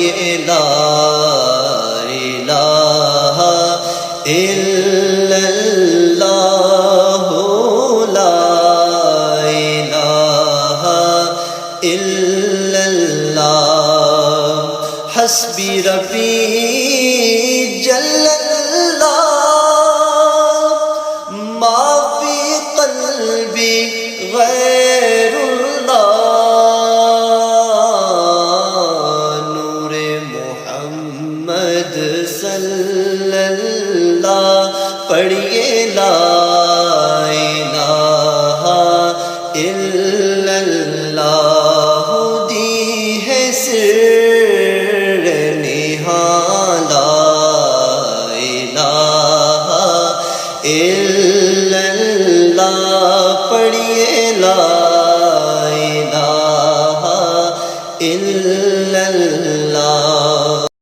پڑھیے لا الہ الا اللہ لا الہ الا اللہ حسبی ربی جل اللہ ما فی قلبی غیر اللہ نور محمد صلی اللہ پڑھیے لا